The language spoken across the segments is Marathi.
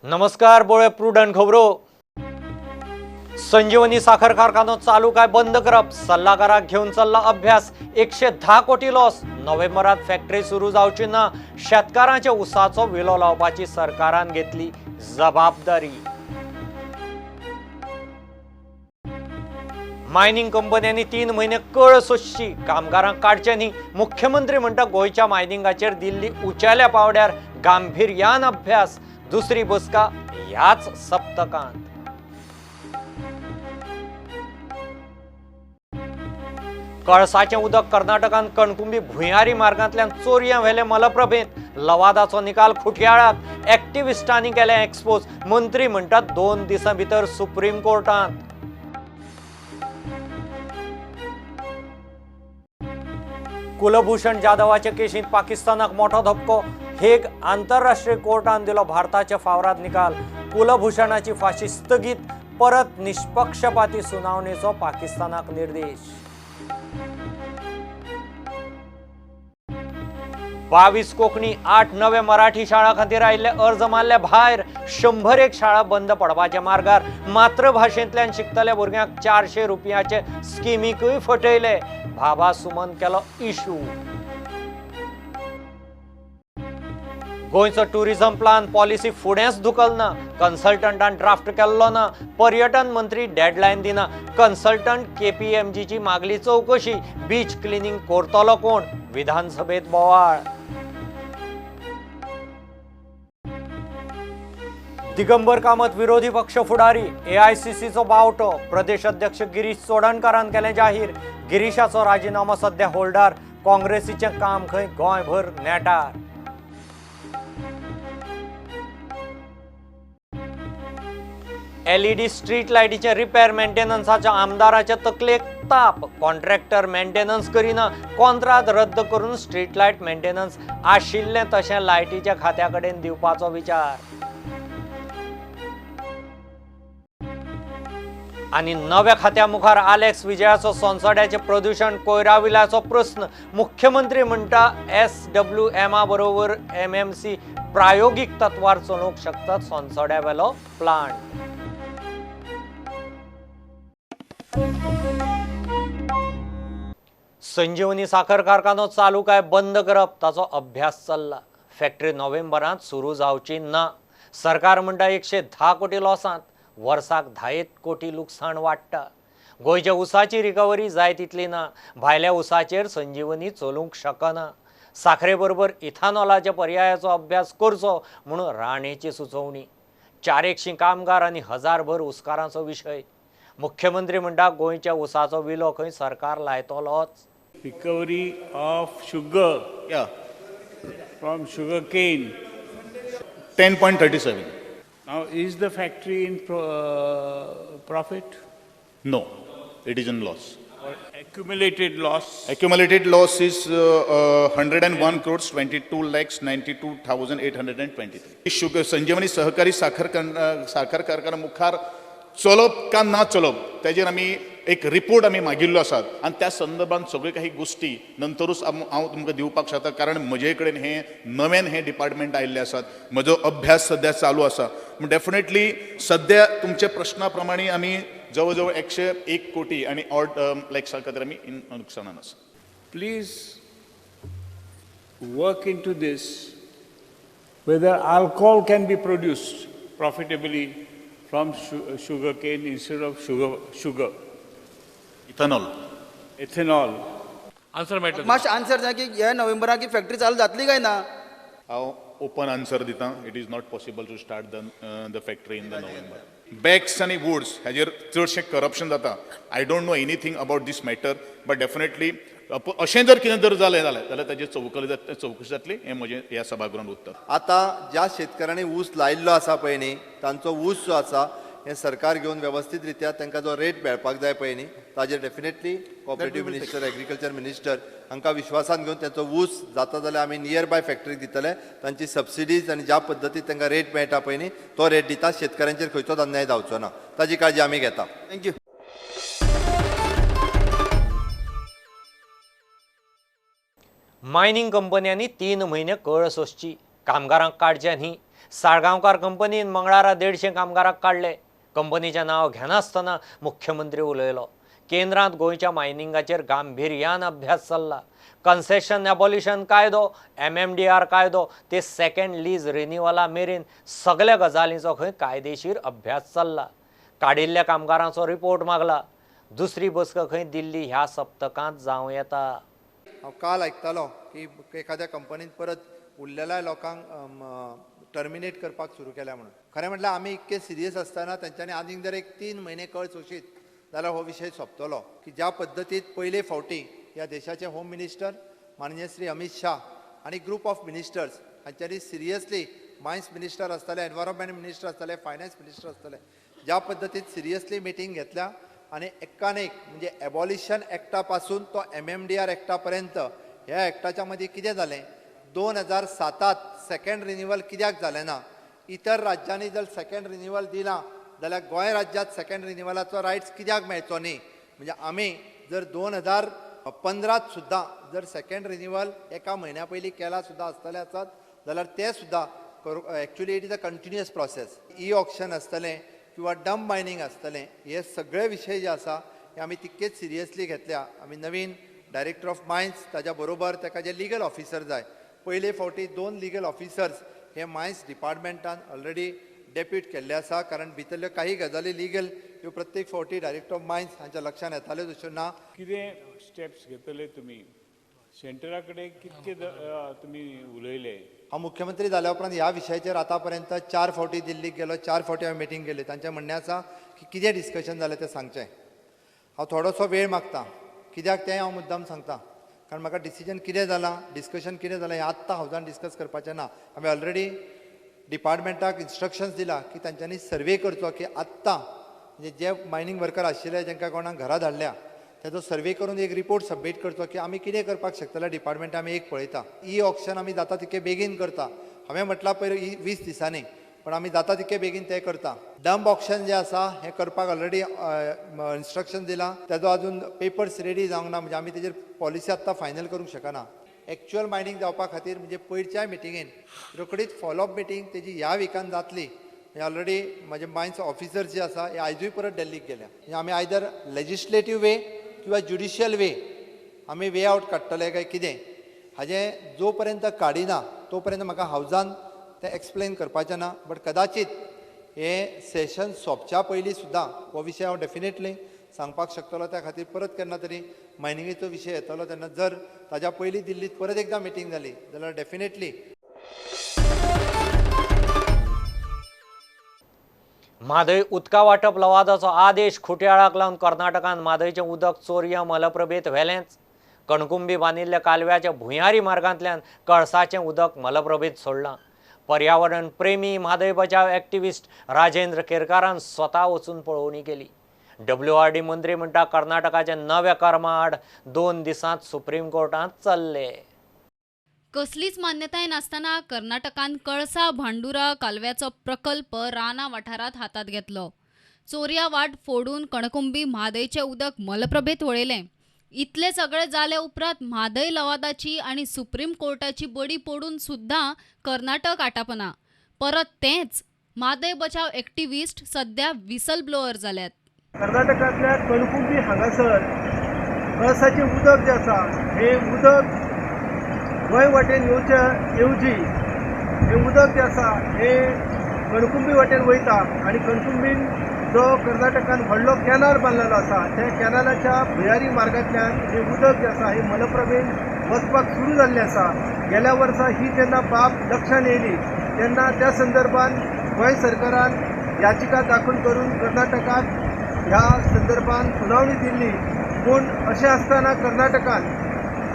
नमस्कार बोळे प्रुडंट खबरो संजीवनी साखर कारखानो चालू काय बंद करप सल्लागाराक घेऊन चल्ला अभ्यास 110 कोटी लॉस नोव्हेंबरात फॅक्टरी सुरू जावची ना शेतकारांच्या उसाचो विलो लावपाची सरकारान घेतली जबाबदारी मायनिंग कंपन्यांनी 3 महिने कळ सोडची कामगारांक काडचे न्ही मुख्यमंत्री म्हणटा गोयच्या मायनिंगाचेर दिल्ली उंचेल्या पावड्यार गांभीर्यान अभ्यास दुसरी बसका ह्याच सप्तकांत कळसाचे उदक कर्नाटकान कणकुंबी भुंयारी मार्गांतल्यान चोरयां व्हेले मलप्रभेत लवादाचो निकाल खुटयाळाक एक्टिविस्टांनी केले एक्सपोज मंत्री म्हणटात 2 दिसां भितर सुप्रीम कोर्टांत कुलभूषण जाधवाच्या केशींत पाकिस्तानाक मोठो धपको हेग आंतरराष्ट्रीय कोर्टान दिलो भारताच्या फावरात निकाल कुलभूषणाची फाशी स्थगीत परत निष्पक्षपाती सुनावणेचो पाकिस्तानाक निर्देश 22 कोंकणी 8 नवे मराठी शाळा खातीर आयिल्ले अर्ज मारले भायर 101 शाळा बंद पडपाच्या मार्गार मातृभाषेंतल्यान शिकतल्या भुरग्यांक 400 रुपयाचे स्किमीकूय फटयले भाभा सुमन केलो इशू गोंयचो टुरिझम प्लान पॉलिसी फुडेंच धुकलना कन्सल्टंटान ड्राफ्ट केल्लो ना पर्यटन मंत्री डेडलायन दिना कन्सल्टंट केपीएमजीची मागली चौकशी बीच क्लिनिंग करतलो कोण विधानसभेत बोवाळ दिगंबर कामत विरोधी पक्ष फुडारी एआयसीसीचो बावटो प्रदेश अध्यक्ष गिरीश चोडणकारान केले जाहीर गिरीशाचो राजीनामो सध्या होल्डार काँग्रेसीचे काम खंय गोंयभर नेटार एलईडी स्ट्रीट लायटीचे रिपेअर मेंटेनन्साच्या आमदाराच्या तकलेक ताप कॉन्ट्रॅक्टर मेंटेनन्स करिना कॉन्ट्राक्ट रद्द करून स्ट्रीट लायट मेंटेनन्स आशिल्ले तशें लायटीच्या खात्या कडेन दिवपाचो विचार आणि नव्या खात्या मुखार आलेक्स विजयाचो संसड्याचे प्रदूषण कोयराविल्याचो प्रश्न मुख्यमंत्री म्हणटा SWMA बरोबर MMC प्रायोगिक तत्वार चलोवंक शकतात संसड्यावेलो प्लांट संजीवनी साखर कारखानो चालू काय बंद करप ताचो अभ्यास चल्ला फॅक्टरी नोव्हेंबरात सुरू जावची ना सरकार म्हणटा 110 कोटी लॉसांत वर्साक 10 कोटी लुकसाण वाडटा गोंयच्या उसाची रिकवरी जाय तितली ना भायल्या उसाचेर संजीवनी चलूंक शकना साखरे बरोबर इथानॉलाच्या पर्यायाचो अभ्यास करचो म्हणून राणेची सुचोवणी 400 कामगार आनी हजारभर उसकारांचो विशय मुख्यमंत्री म्हणटा गोंयच्या उसाचो विलो खंय सरकार लायतलोच Recovery of sugar from sugar cane 10.37. now is the factory in profit No, it is in loss. or accumulated loss Accumulated loss is 101 crores 22 lakhs 92,823. Sugar संजीवनी सहकारी साखर कारखाना मुखार चलप का ना चलप तेजेर आमी एक रिपोर्ट आमी मागिल्लो आसात आनी त्या संदर्भात सगळे काही गोष्टी नंतरूच हांव तुमकां दिवपाक शकता कारण म्हजे कडेन हे नवेन हे डिपार्टमेंट आयिल्ले आसात म्हजो अभ्यास सध्या चालू आसा डेफिनेटली सध्या तुमच्या प्रश्ना प्रमाणे आमी जवळ जवळ 101 कोटी आणि ऑड लायक्सा खातीर आमी नुकसानान आसा please work into this whether alcohol can be produced profitably from sugar cane instead of sugar ethanol ethanol मातशें आन्सर जाय की ह्या नोव्हेंबराक ही फॅक्टरी चालू जातली काय ना हांव ओपन आन्सर दिता it is not possible to start the factory in the November bags आणि वुड्स हाजेर चडशें करप्शन जाता I don't know anything about this matter but definitely अशें जर कितें जर जालें जाल्यार ताजेर चवकशी जातली हें म्हजें ह्या सभागृहांत उत्तर आता ज्या शेतकऱ्यांनी ऊस लायिल्लो आसा पळय न्ही तांचो ऊस जो आसा हे सरकार घेवन व्यवस्थीत रित्या तांकां जो रेट मेळपाक जाय पळय न्ही ताजेर definitely cooperative minister agriculture minister हांकां विश्वासान घेवन तांचो ऊस जाता जाल्यार आमी नियर बाय फॅक्टरीक दितले तांची सबसिडीज आनी ज्या पद्दतीन तांकां रेट मेळटा पळय न्ही तो रेट दिता शेतकऱ्यांचेर खंयचोच अन्याय जावचो ना ताजी काळजी आमी घेता थँक्यू मायनिंग कंपन्यांनी 3 महिने कळ सोसची कामगारांक काडचे न्ही साळगांवकार कंपनीन मंगळारा 150 कामगारांक काढले. कंपनीचें नांव घेनासतना मुख्यमंत्री उलयलो. केंद्रांत गोंयच्या मायनिंगाचेर गांभीर्यान अभ्यास चल्ला. कन्सेशन एबॉल्युशन कायदो, MMDR कायदो ते सेकंड लीज रिन्युअला मेरेन सगळ्या गजालींचो खंय कायदेशीर अभ्यास चल्ला. काडिल्ल्या कामगारांचो रिपोर्ट मागला. दुसरी बसका खंय दिल्ली ह्या सप्तकांत जावं येता. हांव काल आयकतालो की एखाद्या कंपनीन परत उरलेल्या लोकांक टर्मिनेट करपाक सुरू केल्या म्हणून. खरें म्हटल्यार आमी इतके सिरियस आसतना तेंच्यांनी आनीक जर एक 3 म्हयने कळ सोशीत जाल्यार हो विशय सोंपतलो. की ज्या पद्दतीन पयले फावटी ह्या देशाचे होम मिनिस्टर माननीय श्री अमित शाह आनी ग्रुप ऑफ मिनिस्टर्स हांच्यानी सिरियसली मायन्स मिनिस्टर आसतले, एनवायरमेंट मिनिस्टर आसतले, फायनान्स मिनिस्टर आसतले, ज्या पद्दतीन सिरियसली मिटींग घेतल्या आनी एकान एक म्हणजे एबॉलिशन एक्टा पासून तो MMDR एक्टा पर्यंत ह्या एक्टाच्या मदीं कितें जालें, 2007 सेकंड रिन्युअल कित्याक जालें ना, इतर राज्यांनी जर सेकंड रिन्युअल दिला जाल्यार गोंय राज्यांत सेकंड रिन्युअलाचो रायट्स कित्याक मेळचो न्ही. म्हणजे आमी जर 2015 सुद्दां जर सेकंड रिन्युअल एका म्हयन्या पयलीं केला सुद्दां आसतले आसत जाल्यार ते सुद्दां actually it is a continuous process. Auction आसतलें किंवा डंप मायनिंग आसतलें, हे सगळे विशय जे आसा हे आमी तितकेच सिरियसली घेतल्या. आमी नवीन डायरेक्टर ऑफ मायन्स, ताच्या बरोबर ताका जे लिगल ऑफिसर जाय, पयले फावटी 2 लिगल ऑफिसर्स हे मायन्स डिपार्टमेंटान ऑलरेडी डेप्यूट केल्ले आसा. कारण भितरल्यो काही गजाली लिगल ह्यो प्रत्येक फावटी डायरेक्टर ऑफ मायन्स हांच्या लक्षांत येताल्यो अश्यो ना. कितें स्टेप्स घेतले तुमी? सेंटरा कडेन कितके तुमी उलयले? हांव मुख्यमंत्री जाल्या उपरांत ह्या विशयाचेर आतां पर्यंत 4 फावटी दिल्लीक गेलो, 4 फावटी हांवें मिटींग केली. तांचें म्हणणें आसा की कितें डिस्कशन जालें तें सांगचें. हांव थोडोसो वेळ मागतां, कित्याक तें हांव मुद्दाम सांगतां. कारण म्हाका डिसिजन कितें जालां, डिस्कशन कितें जालां हें आत्तां हावजान डिस्कस करपाचें ना. हांवें ऑलरेडी डिपार्टमेंटाक इन्स्ट्रक्शन्स दिला की तांच्यांनी सर्वे करचो की आत्तां म्हणजे जे मायनिंग वर्कर आशिल्ले जांकां कोणाक घरा धाडल्या तेजो सर्वे करून एक रिपोर्ट सबमीट करचो की आमी कितें करपाक शकतले डिपार्टमेंट आमी एक पळयता. ऑक्शन आमी जाता तितके बेगीन करता. हांवें म्हटलां पयर 20 दिसांनी, पण आमी जाता तितके बेगीन तें करता. डंप ऑक्शन जें आसा हें करपाक ऑलरेडी इन्स्ट्रक्शन दिलां. तेजो अजून पेपर्स रेडी जावंक ना, म्हणजे आमी तेजेर पॉलिसी आत्तां फायनल करूंक शकना. एक्चुअल मायनिंग जावपा खातीर म्हणजे पयरच्या मिटिंगेन रोखडीच फॉलोअप मिटींग तेजी ह्या विकान जातली. म्हणजे ऑलरेडी म्हाजे मायन्स ऑफिसर्स जे आसा हे आयजूय परत दिल्लीक गेल्या. म्हणजे आमी आयदर लेजिस्लेटीव वे किंवा ज्युडिशियल वे आमी वे आउट काडटले काय कितें, हाजें जो पर्यंत काडिना तो पर्यंत म्हाका हावजान तें एक्सप्लेन करपाचें ना. बट कदाचित हे सेशन सोंपच्या पयलीं सुद्दां हो विशय हांव डेफिनेटली सांगपाक शकतलो. त्या खातीर परत केन्ना तरी मायनिंगेचो विशय येतलो तेन्ना जर ताज्या पयलीं दिल्लीत परत एकदां मिटींग जाली जाल्यार डेफिनेटली. म्हादय उदका वांटप लवादाचो आदेश खुट्याळाक लावन कर्नाटकान म्हादयचें उदक चोरया मलप्रभेत व्हेलेंच. कणकुंबी बांदिल्ल्या कालव्याच्या भुंयारी मार्गांतल्यान कळसाचें उदक मलप्रभेत सोडलां. पर्यावरण प्रेमी म्हादय बचाव एक्टिविस्ट राजेंद्र केरकारान स्वता वचून पळोवणी केली. WRD मंत्री म्हणटा कर्नाटकाच्या नव्या कर्मा आड 2 दिसांत सुप्रीम कोर्टांत चल्ले. कसलीच मान्यताय नासतना कर्नाटकान कळसा भांडुरा कालव्याचो प्रकल्प राना वाठारात हातात घेतलो. चोरया वाट फोडून कणकुंबी म्हादयचें उदक मलप्रभेत वळयलें. इतले सगळे जाले उपरांत म्हादय लवादाची आनी सुप्रीम कोर्टाची बडी पडून सुद्दां कर्नाटक आटापना. परत तेंच म्हादय बचाव एक्टिविस्ट सध्या विसल ब्लोअर जाल्यात. कर्नाटकांतल्या कणकुंबी हांगासर कळसाचें उदक जें आसा हें उदक गोंय वाटेन येवची हें उदक जें आसा हें कणकुंबी वाटेन वयता आनी कणकुंबीन जो कर्नाटकान व्हडलो कॅनाल बांदलेलो आसा त्या कॅनालाच्या भुंयारी मार्गांतल्यान हें उदक जें आसा हें मलप्रभेन वचपाक सुरू जाल्लें आसा. गेल्या वर्सा ही जेन्ना बाब लक्षांत येयली तेन्ना त्या संदर्भान गोंय सरकारान याचिका दाखल करून कर्नाटकाक ह्या संदर्भान सुनावणी दिल्ली. पूण अशें आसतना कर्नाटकान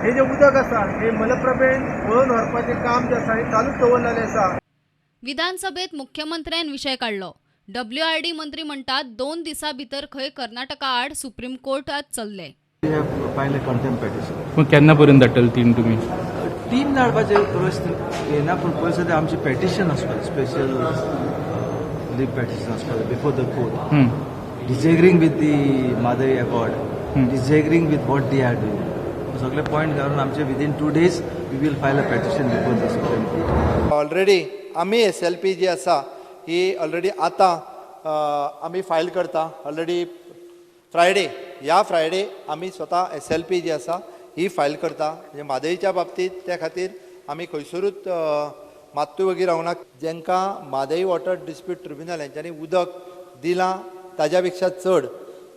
हे जे उदक आसा हे मलप्रभेन वळोवन व्हरपाचें काम जें आसा हें चालूच दवरलेलें आसा. विधानसभेत मुख्यमंत्र्यान विशय काडलो. WRD मंत्री म्हणटात 2 दिसां भितर खंय कर्नाटका आड सुप्रीम कोर्टात चल्ले. मग केन्ना पर्यंत धाडटले तुमी? टीम धाडपाचे येना, पूण पयस सद्या आमचे पेटिशन आसपाचें, स्पेशल लीग पेटिशन आसपाचें before the court, disagreeing with the Mhadei accord, disagreeing with what they are doing. सगळे पॉयंट घालून आमचे within 2 days we will file a petition before the Supreme Court. Already आमी SLP जी आसा ही ऑलरेडी आतां आमी फायल करता ऑलरेडी ह्या फ्रायडे आमी स्वता SLP जी आसा ही फायल करता. म्हणजे म्हादईच्या बाबतीत त्या खातीर आमी खंयसरूच मात्तूय वगैरे रावना. जेंकां म्हादई वॉटर डिस्प्यूट ट्रिब्युनल हेंच्यांनी उदक दिलां ताज्या पेक्षा चड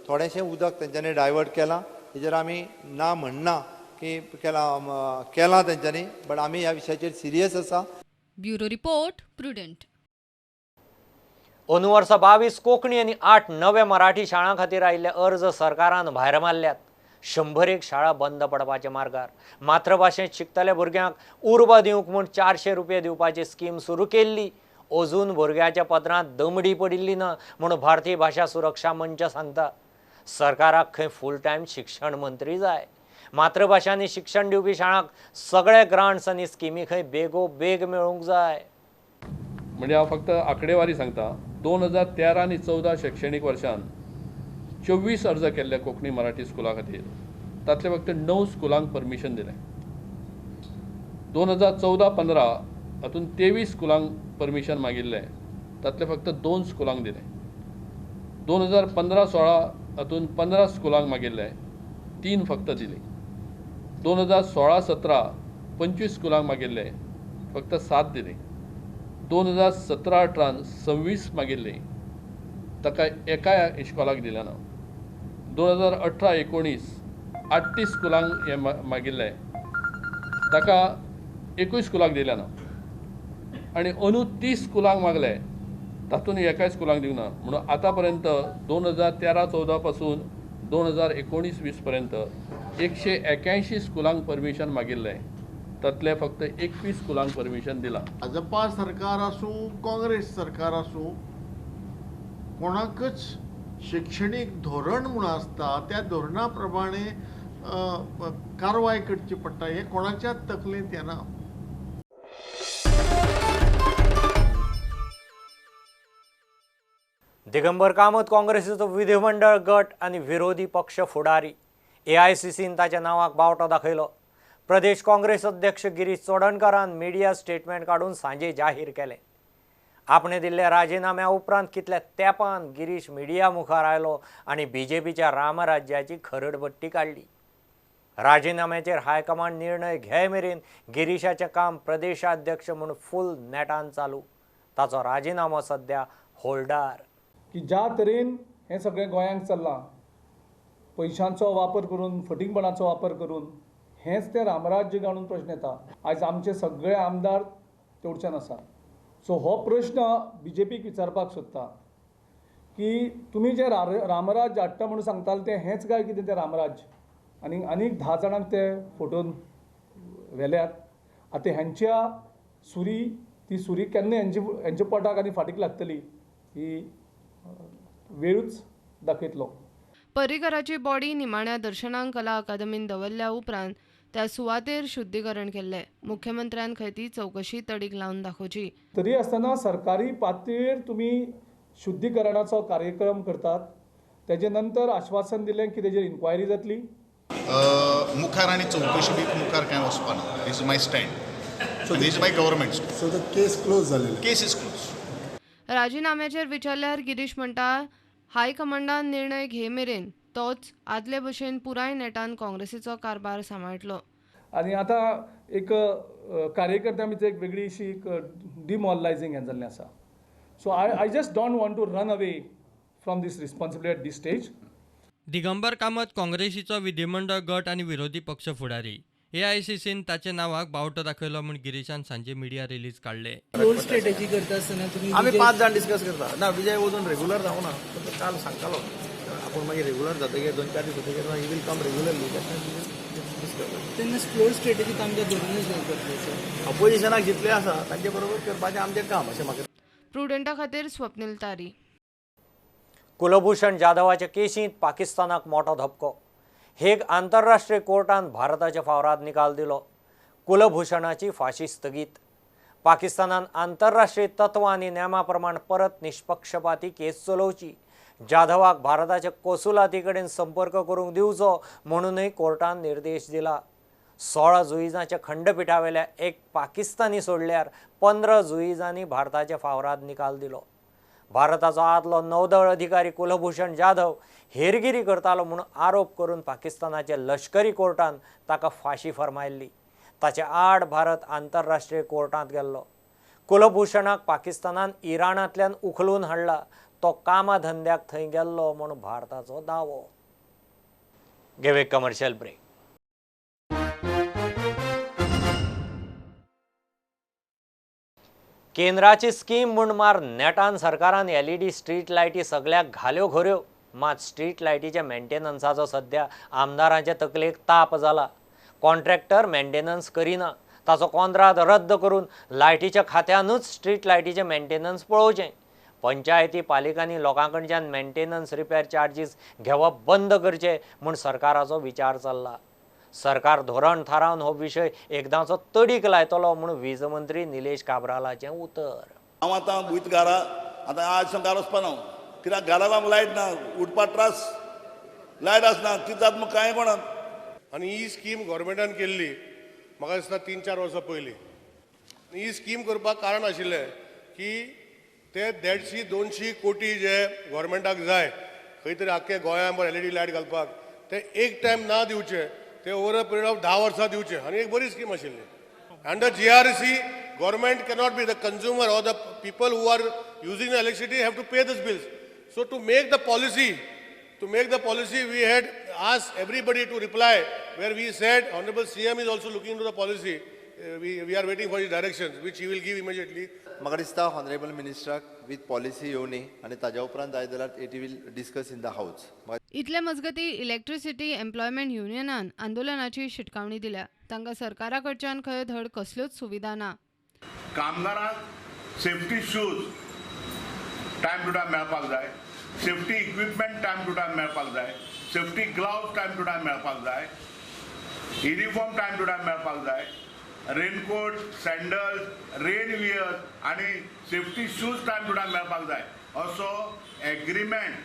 थोडेंशें उदक तेंच्यांनी डायवर्ट केलां. हेजेर आमी ना म्हणना की केलां तेंच्यांनी, बट आमी ह्या विशयाचेर सिरियस आसा. Bureau report prudent. अंदू वर्सा 22 कोंकणी आनी 8 नवे मराठी शाळां खातीर आयिल्ले अर्ज सरकारान भायर मारल्यात. 101 शाळा बंद पडपाचे मार्गार. मातृभाशेंत शिकतल्या भुरग्यांक उर्बा दिवंक म्हूण 400 रुपये दिवपाची स्कीम सुरू केल्ली. अजून भुरग्याच्या पदरांत दमडी पडिल्ली ना म्हूण भारतीय भाशा सुरक्षा मंच सांगता. सरकाराक खंय फूल टायम शिक्षण मंत्री जाय. मातृभाशांनी शिक्षण दिवपी शाळांक सगळे ग्रांट्स आनी स्किमी खंय बेगोबेग मेळूंक जाय. म्हणजे हांव फक्त आंकडेवारी सांगता. 2013 आनी 14 शैक्षणीक वर्षान 24 अर्ज केल्ले कोंकणी मराठी स्कुला खातीर. तातले फक्त 9 स्कुलांक परमिशन दिलें. 2014-15 हातून 23 स्कुलांक परमिशन मागिल्लें, तातले फक्त 2 स्कुलांक दिलें. 2015-16 हातून 15 स्कुलांक मागिल्लें, 3 फक्त दिली. 2016-17 25 स्कुलांक मागिल्लें, फक्त 7 दिली. 2017-18 26 मागिल्ली, ताका एकाय इश्कॉलाक दिलें ना. 2018-19 38 स्कुलांक हे मागिल्लें, ताका एकूय स्कुलाक दिलें ना. आनी अंदू 30 स्कुलांक मागले, तातूंत एकाय स्कुलाक दिवंक ना. म्हणून आतां पर्यंत 2013-14 पासून 2019-20 पर्यंत 181 स्कुलांक परमिशन मागिल्लें, तातले फक्त 21 स्कुलांक परमिशन दिलां. भाजपा सरकार आसूं काँग्रेस सरकार आसूं, कोणाकच शैक्षणीक धोरण म्हूण आसता त्या धोरणा प्रमाणे कारवाय करची पडटा. हें कोणाच्याच तकलेंत येना. दिगंबर कामत काँग्रेसीचो विधिमंडळ गट आनी विरोधी पक्ष फुडारी. AICCन ताच्या नांवाक बावटो दाखयलो. प्रदेश काँग्रेस अध्यक्ष गिरीश चोडणकरान मिडिया स्टेटमेंट काडून सांजे जाहीर केलें. आपणे दिल्ल्या राजिनाम्या उपरांत कितल्या तेंपान गिरीश मिडिया मुखार आयलो आनी BJPच्या रामराज्याची खरडपट्टी काडली. राजिनाम्याचेर हायकमांड निर्णय घे मेरेन गिरीशाचें काम प्रदेशाध्यक्ष म्हूण फूल नेटान चालू. ताचो राजिनामो सध्या होल्डार. की ज्या तरेन हें सगळें गोंयांत चल्लां, पयशांचो वापर करून, फटींगपणाचो वापर करून हेंच तें रामराज्य गाणून प्रश्न येता. आयज आमचे सगळे आमदार तेवढच्यान आसा. सो हो प्रश्न BJPक विचारपाक सोदता की तुमी जे रामराज्य हाडटा म्हणून सांगताले तें हेंच काय कितें तें रामराज्य. आनीक 10 जाणांक ते फोटोन व्हेल्यात. आतां हेंच्या ती सुरी केन्ना हेंच्या पोटाक आनी फाटीक लागतली ही वेळूच दाखयतलो. पर्रीकराची बॉडी निमाण्या दर्शनांक कला अकादमीन दवरल्या उपरांत त्या सुवातेर शुद्धीकरण केल्लें. मुख्यमंत्र्यान खंय ती चवकशी तडीक लावन दाखोवची. तरी आसतना सरकारी पातळीर तुमी शुद्धीकरणाचो कार्यक्रम करतात, तेजे नंतर आश्वासन दिलें की तेजेर इन्क्वायरी जातली. मुखार आनी चवकशी बी मुखार कांय वचपाना. Is my stand. Is my government. So the case close जालेले. Case is close. राजिनाम्याचेर विचारल्यार गिरीश म्हणटा हायकमांडान निर्णय घे मेरेन तोच आदले भशेन पुराय नेटान काँग्रेसीचो कारभार सांबाळटलो. आनी आतां एक कार्यकर्त्यां भितर एक वेगळी अशी एक डिमॉरलायझींग हें जाल्लें आसा. So I just don't want to run away from this responsibility at this stage. Digambar Kamat काँग्रेसीचो विधिमंडळ गट आनी विरोधी पक्ष फुडारी. AICCन ताचे नांवाक बावटो दाखयलो म्हूण गिरीशान सांजे मिडिया रिलीज काडले. स्ट्रॅटेजी करता आसतना तुमी आमी 5 जाण डिस्कस करता. ना विजय वचून रेग्युलर जावना. काल सांगतालो आपूण मागीर रेग्युलर जातकीर 2-4 दीस जातकीर ही वील कम रेग्युलरली. तेन्ना फ्लोर स्ट्रॅटेजी आमच्या धोरणच करता. अपोजिशनाक जितले आसा तांचे बरोबर करपाचें आमचें काम अशें म्हाका. प्रुडंटा खातीर स्वप्नील तारी. कुलभूषण जाधवाच्या केशींत पाकिस्तानाक मोठो धपको. हेग आंतरराष्ट्रीय कोर्टान भारताच्या फावरात निकाल दिलो. कुलभूषणाची फाशी स्थगीत. पाकिस्तानान आंतरराष्ट्रीय तत्व आनी नेमा प्रमाण परत निष्पक्षपाती केस चलोवची. जाधवाक भारताच्या कोसुलाती कडेन संपर्क करूंक दिवचो म्हणूनय कोर्टान निर्देश दिला. 16 जुईजांच्या खंडपिठावेल्या एक पाकिस्तानी सोडल्यार 15 जुईजांनी भारताच्या फावरात निकाल दिलो. भारताचो आदलो नौदळ अधिकारी कुलभूषण जाधव हेरगिरी करतालो म्हणून आरोप करून पाकिस्तानाच्या लष्करी कोर्टान ताका फाशी फरमायल्ली. ताचे आड भारत आंतरराष्ट्रीय कोर्टांत गेल्लो. कुलभूषणाक पाकिस्तानान इराणांतल्यान उखलून हाडला. तो कामाधंद्याक थंय गेल्लो म्हणून भारताचो दावो. घेवे कमर्शियल ब्रेक. केंद्राची स्कीम म्हूण मार नेटान सरकारान LED स्ट्रीट लायटी सगळ्याक घाल्यो खऱ्यो. मात स्ट्रीट लायटीच्या मेंटेनन्साचो सध्या आमदारांच्या तकलेक ताप जाला. कॉन्ट्रॅक्टर मेंटेनन्स करिना. ताचो कॉन्ट्रॅक्ट रद्द करून लायटीच्या खात्यानूच स्ट्रीट लायटीचें मेंटेनन्स पळोवचें. पंचायती पालिकांनी लोकांकडच्यान मेंटेनन्स रिपेर चार्जीस घेवप बंद करचे म्हूण सरकाराचो विचार चल्ला. सरकार धोरण थारावन हो विशय एकदांचो तडीक लायतलो म्हूण वीज मंत्री निलेश काब्रालाचें उतर. हांव आतां भुयत घरा आतां आज घरा वचपाना कित्याक घरांत आमकां लायट ना, उठपाक त्रास, लायट आसना, कितें जाता म्हाका कांय कळना. आनी ही स्कीम गव्हर्मेंटान केल्ली म्हाका दिसता 3-4 वर्सां पयलीं. ही स्कीम करपाक कारण आशिल्लें की ते 150-200 कोटी जे गव्हर्मेंटाक जाय खंय तरी आख्खे गोंयांभर LED लायट घालपाक, ते एक टायम ना दिवचे, ते ओवर अ पिरियड ऑफ 10 वर्सां दिवचे. आनी एक बरी स्कीम आशिल्ली. Under GRC government cannot be the consumer or the people who are using the electricity have to pay these bills. So to make the policy we had asked everybody to reply, where we said Honorable CM is also looking into the policy. We are waiting for his directions, which he will give immediately. म्हाका दिसता ऑनरेबल मिनिस्टराक विथ पॉलिसी येवनी आनी ताज्या उपरांत जाय जाल्यार it will discuss in the house. इतले मजगती इलेक्ट्रिसिटी एम्प्लॉयमेंट युनियनान आंदोलनाची शिटकावणी दिल्या. तांकां सरकारा कडच्यान खंय धड कसल्योच सुविधा ना. कामगारांक safety shoes time to time मेळपाक जाय, safety equipment time to time मेळपाक जाय, safety gloves time to time मेळपाक जाय, युनिफॉर्म टायम टू टायम मेळपाक जाय, रेनकोट, सँडल्स, रेनवियर आणि safety shoes time to time मेळपाक जाय असो एग्रीमेंट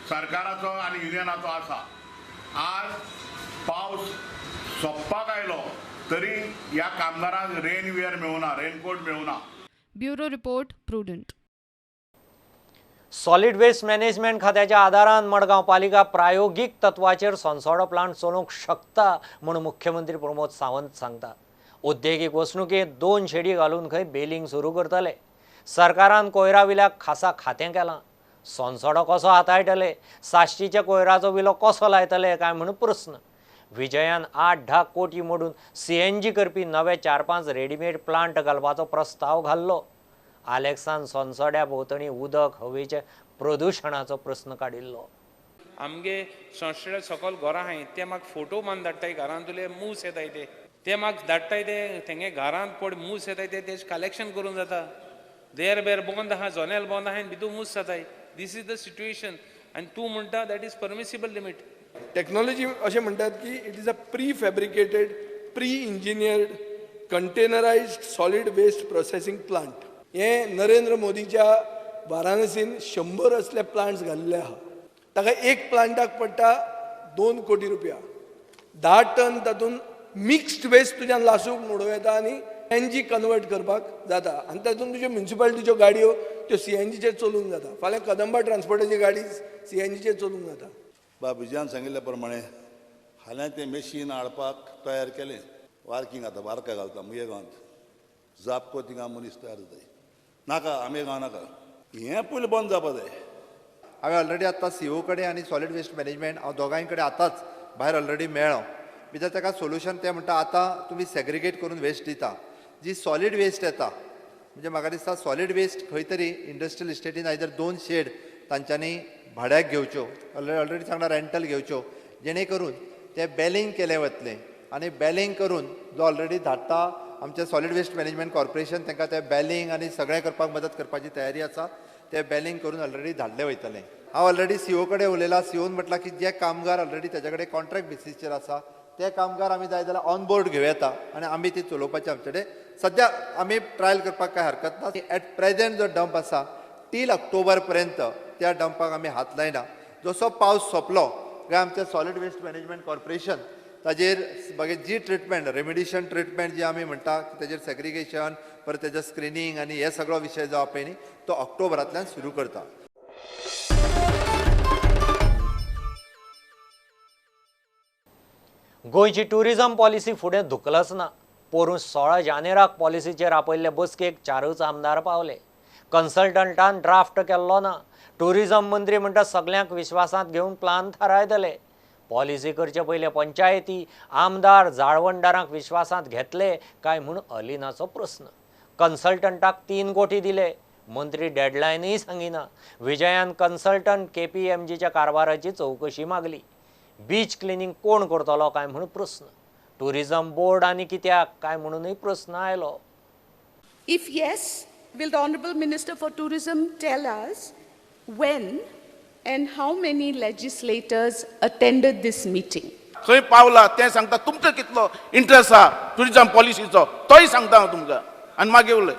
सरकाराचो आनी युनियनाचो आसा. आज पावस सोंपपाक आयलो तरी ह्या कामगारांक रेनवियर मेळुना, रेनकोट मेळुना. Bureau report Prudent. Solid waste management खात्याच्या आदारान मडगांव पालिका प्रायोगीक तत्वाचेर सोनसोडो प्लांट चलोवंक शकता म्हूण मुख्यमंत्री प्रमोद सावंत सांगता. उद्देगीक वचणुकेंत 2 शेडी घालून खंय बेलिंग सुरू करतले. सरकारान कोयराविल्याक खासा खातें केलां. सोनसोडो कसो हाताळटले, साश्टीच्या कोयराचो विलो कसो लायतले काय म्हूण प्रस्न. विजयान 8-10 कोटी मोडून CNG करपी नवे 4-5 रेडीमेड प्लांट घालपाचो प्रस्ताव घाल्लो. आलेक्सान सोनसोड्या भोंवतणी उदक हवेच्या प्रदुशणाचो प्रस्न काडिल्लो. आमगे सोंसड्या सकयल घरां आहाय ते म्हाका फोटो मान धाडटाय, घरांत तुले मूस येताय ते म्हाका धाडटाय, ते तेंगे घरांत पड मूस येताय तेजें कलेक्शन करूंक जाता. देर बेर बंद आहा, जोनेल बंद आहाय, भितूर मूस जाताय. This is the situation. आनी तूं म्हणटा that is permissible limit. Technology अशें म्हणटात की it is a pre fabricated, pre engineered, containerised solid waste processing plant. हे नरेंद्र मोदीच्या वाराणसीन 100 असले प्लांट्स घाल्ले आहा. ताका एक प्लांटाक पडटा 2 कोटी रुपया. 10 टन तातूंत मिक्स्ड वेस्ट तुज्यान लासूक मोडूं येता आनी CNG कन्वर्ट करपाक जाता. आनी तातूंत तुज्यो म्युनिसिपालिटीच्यो गाडयो त्यो CNGचेर चलूंक जाता. फाल्यां कदंबा ट्रान्सपोर्टाची गाडी CNGचेर चलूंक जाता. विजयान सांगिल्ले प्रमाणे हाल्यां तें मेशीन हाडपाक तयार केलें. वार्किंग आतां वारका घालता मुगे गांवांत. जापको थिंगा मनीस तयार जाताय. नाका आमी गांव नाका, हें पयलीं बंद जावपा जाय. हांवें ऑलरेडी आतां CO कडेन आनी सॉलिड वेस्ट मॅनेजमेंट हांव दोगांय कडेन आतांच भायर ऑलरेडी मेळ्ळो. भितर ताका सोल्युशन ते म्हणटा आतां तुमी सेग्रिगेट करून वेस्ट दिता. जी सॉलिड वेस्ट येता म्हणजे म्हाका दिसता सॉलिड वेस्ट खंय तरी इंडस्ट्रियल इस्टेटीन आयदर 2 शेड तांच्यांनी भाड्याक घेवच्यो, ऑलरेडी सांगला रेंटल घेवच्यो, जेणे करून ते बेलिंग केले वतले. आनी बेलिंग करून जो ऑलरेडी धाडटा आमचे सॉलिड वेस्ट मॅनेजमेंट कॉर्पोरेशन तांकां ते बेलिंग आनी सगळें करपाक मदत करपाची तयारी आसा. ते बेलिंग करून ऑलरेडी धाडले वयतले. हांव ऑलरेडी CO कडेन उलयला. COन म्हटलां की जे कामगार ऑलरेडी तेजे कडेन कॉन्ट्रॅक्ट बेसिसचेर आसा ते कामगार आमी जाय जाल्यार ऑन बोर्ड घेवं येता आनी आमी ती चलोवपाची आमचे कडेन सद्या आमी ट्रायल करपाक कांय हरकत ना. एट प्रेझेंट जो डंप आसा टील ऑक्टोबर पर्यंत त्या डंपाक आमी हात लायना. जसो पावस सोंपलो काय आमचे सॉलिड वेस्ट मॅनेजमेंट कॉर्पोरेशन ताजेर मागीर जी ट्रिटमेंट रेमिडिशन ट्रिटमेंट जी आमी म्हणटा ताजेर सेग्रिगेशन परत तेजें स्क्रिनींग आनी हे सगळो विशय जो पळय न्ही तो ऑक्टोबरांतल्यान सुरू करता. गोंयची टुरिझम पॉलिसी फुडें धुकलच ना. पोरूं 16 जानेराक पॉलिसीचेर आपयल्ले बसकेक 4च आमदार पावले. कन्सल्टंटान ड्राफ्ट केल्लो ना. टुरिझम मंत्री म्हणटा सगळ्यांक विश्वासांत घेवन प्लान थारायतले. पॉलिसी करचे पयले पंचायती आमदार जाळवणदारांक विश्वासांत घेतले काय म्हूण अलिनाचो प्रस्न. कन्सल्टंटाक 3 कोटी दिले. मंत्री डेडलायनय सांगिना. विजयान कन्सल्टंट KPMGच्या कारभाराची चवकशी मागली. बीच क्लिनिंग कोण करतलो काय म्हूण प्रस्न. टुरिझम बोर्ड आनी कित्याक काय म्हणूनय प्रस्न आयलो. If yes, will the Honourable Minister for Tourism tell us when and how many legislators attended this meeting? खंय पावला तें सांगता. तुमकां कितलो इंट्रस्ट आहा टुरिझम पॉलिसीचो तोय सांगता हांव तुमकां आनी मागीर उलय.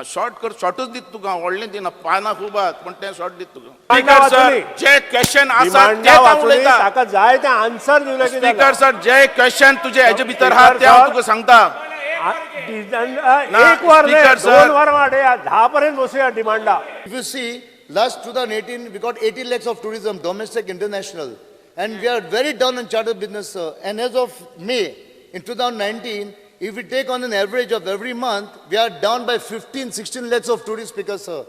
शॉर्टच दित तुका व्हडलें दिना. पानां खूब आहात पण तें शॉर्ट दित तुका. स्पीकर सर जे क्वेश्चन आसा ते हांव उलयता. ताका जाय ते आन्सर दिवले. स्पीकर सर जे क्वेश्चन तुजे हेजे भितर आहा ते हांव तुका सांगता. एक वर रे, 2 वर वाडया, 10 पर्यंत बसूया डिमांडा. If you see, last 2018 we got 80 lakhs of tourism, domestic, international, and we are very down on charter business, sir. And as of May in 2019, if we take on an average of every month, we are down by 15-16 lakhs of tourists, Speaker, sir.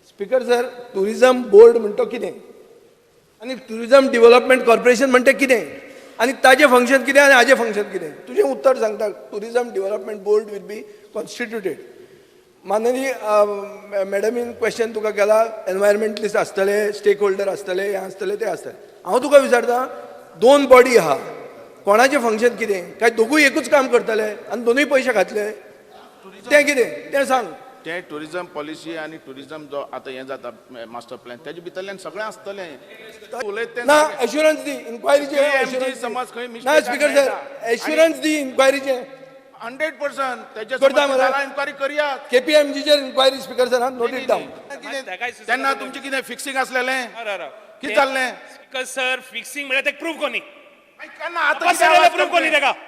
Speaker sir, tourism board म्हणतो कितें आनी टुरिझम डेव्हलपमेंट कॉर्पोरेशन म्हणटा कितें आनी ताजें फंक्शन कितें आनी हाजें फंक्शन कितें. तुजें उत्तर सांगता. Tourism development board will B constituted. माननीय मॅडमीन क्वेश्चन तुका केला. एनवायरमेंटलिस्ट आसतले, स्टेक होल्डर आसतले, हें आसतलें तें आसतलें. हांव तुका विचारता 2 बॉडी आहा. कोणाचें फंक्शन कितें काय दोगूय एकूच काम करतले आनी दोनूय पयशे खातले तें कितें तें सांग. ते टुरिझम पॉलिसी आणि टुरिझम जो आता हे जाता मास्टर प्लॅन त्याच्या भितरल्यान सगळें आसतलें. उलयत तें ना एश्युरन्स दी इन्क्वायरीचे. समज खंय ना स्पीकर सर एश्युरन्स दी इन्क्वायरीचे. 100% त्याच्या करता मरे. इन्क्वायरी करूया. KPMGचेर inquiry speaker sir note it down. तेन्ना तुमचें कितें फिक्सिंग आसलेलें कितें जाल्लें. स्पीकर सर फिक्सिंग म्हळ्यार तें प्रूव्ह कोणी.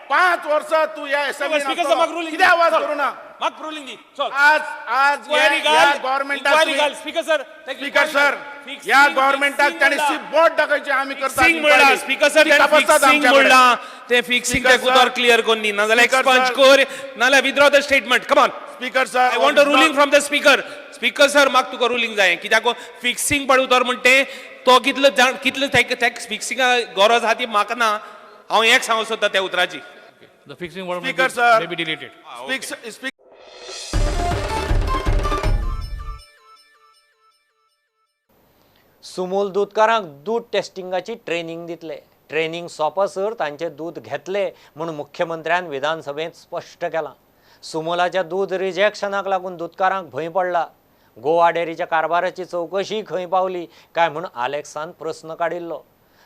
5 वर्सां तू या कितें आवाज करू ना. आज या गव्हर्नमेंटाक स्पीकर सर या गव्हर्नमेंटाक ताणें बोर्ड दाखयचें आमी करता. स्पीकर सर फिक्सिंग म्हणला ते फिक्सिंग ते उदर क्लियर कोन्नी ना जाल्यार एक्सपंज कर नाल्यार withdraw the statement. Come on speaker sir I want a ruling from the speaker. Speaker sir म्हाका तुका रुलिंग जाय कित्याक फिक्सिंग पड उतर म्हणटे तो कितलो फिक्सिंगा गरज आहा ती म्हाका ना. हांव एक सांगूंक सोदता त्या उतराची. The fixing word speaker sir may be deleted. Sumul दूधकारांक दूध टेस्टिंगाची ट्रेनिंग दितले. ट्रेनिंग सोंपसर तांचे दूध घेतले म्हणून मुख्यमंत्र्यान विधानसभेत स्पश्ट केलां. सुमूलाच्या दूध रिजेक्शनाक लागून दूधकारांक भंय पडला. गोवा डेअरीच्या कारभाराची चवकशी खंय पावली काय म्हूण आलेक्सान प्रस्न काडिल्लो.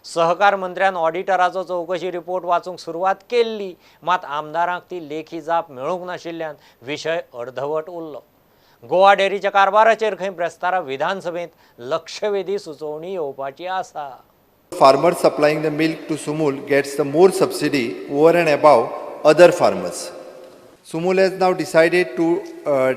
सहकार मंत्र्यान ऑडिटराचो चवकशी रिपोर्ट वाचूंक सुरवात केल्ली मात आमदारांक ती लेखी जाप मेळूंक नाशिल्ल्यान विशय अर्धवट उरलो. गोवा डेअरीच्या कारभाराचेर खंय ब्रेस्तारा विधानसभेत लक्षवेधी सुचोवणी येवपाची आसा. Farmers supplying the milk to Sumul gets the more subsidy over and above other farmers. Sumul has now decided to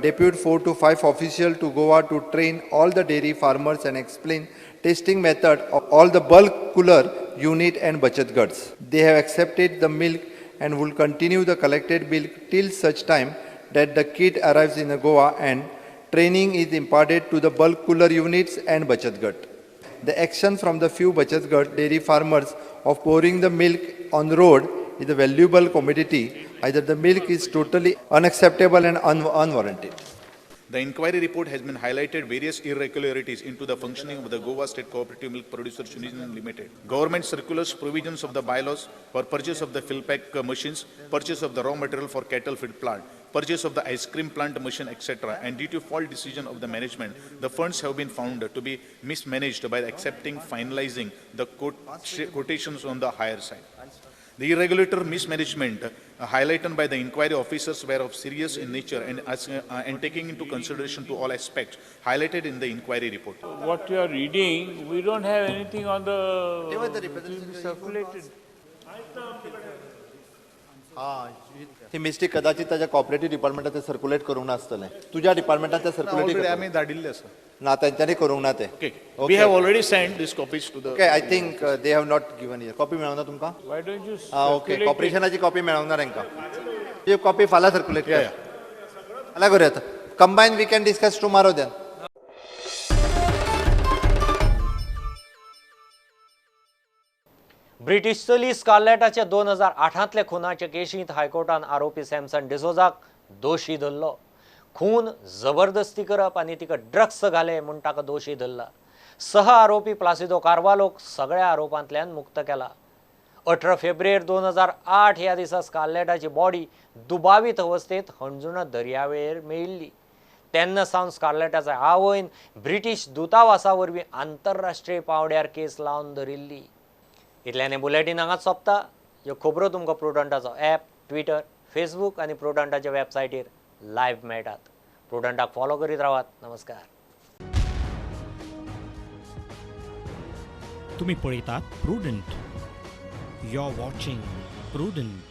depute 4 to 5 officials to Goa to train all the dairy farmers and explain testing method of all the bulk cooler unit and bachat guts. They have accepted the milk and will continue the collected milk till such time that the kit arrives in Goa and training is imparted to the bulk cooler units and bachat gut. The action from the few bachat gut dairy farmers of pouring the milk on the road is a valuable commodity. Either the milk is totally unacceptable and unwarranted. The inquiry report has been highlighted various irregularities into the functioning of the Goa State Cooperative Milk Producers Union Limited. Government circulars, provisions of the bylaws for purchase of the fill pack machines, purchase of the raw material for cattle feed plant, purchase of the ice cream plant machine, etc. And due to fault decision of the management, the funds have been found to be mismanaged by accepting, finalizing the quotations on the higher side. The irregular mismanagement highlighted by the inquiry officers were of serious in nature and taking into consideration to all aspects highlighted in the inquiry report. What you are reading, we don't have anything on the circulated. ती मिस्टेक कदाचित ताच्या कॉपरेटिव्ह डिपार्टमेंटात ते सर्क्युलेट करूंक नासतलें तुज्या डिपार्टमेंटात ते सर्क्युलेट आमी धाडिल्ले आसा ना तेंच्यांनी करूंक ना ते we have already send this copies to the okay I think they have not given here copy मेळोंक ना तुमकां Why don't you ओके कॉर्पोरेशनाची कॉपी मेळोंक ना तांकां ती कॉपी फाल्यां सर्क्युलेट कर फाल्यां करूं येता combine we can discuss tomorrow then British चली स्कारलेटाचे 2008तले खुनाचे केशींत हायकोर्टान आरोपी सॅमसन डिसोजाक दोशी धरलो खून जबरदस्ती करप आनी तिका ड्रग्स घाले म्हूण ताका दोशी धरला सह आरोपी प्लासिदो कार्वालोक सगळ्या आरोपांतल्यान मुक्त केला 18 फेब्रुवारी 2008 ह्या दिसा स्कारलेटाची बॉडी दुबावीत अवस्थेत हणजुणा दर्यावेळेर मेळिल्ली तेन्ना सावन स्कारलेटाच्या आवयन ब्रिटीश दुतावासा वरवीं आंतरराष्ट्रीय पावड्यार केस लावन धरिल्ली इतल्याने बुलेटीन हांगाच सोंपता ह्यो खबरो तुमकां प्रुडंटाचो ॲप ट्विटर फेसबूक आनी प्रुडंटाच्या वेबसायटीर लायव्ह मेळटात प्रुडंटाक फॉलो करीत रावात नमस्कार तुम्ही पळयतात Prudent you are watching prudent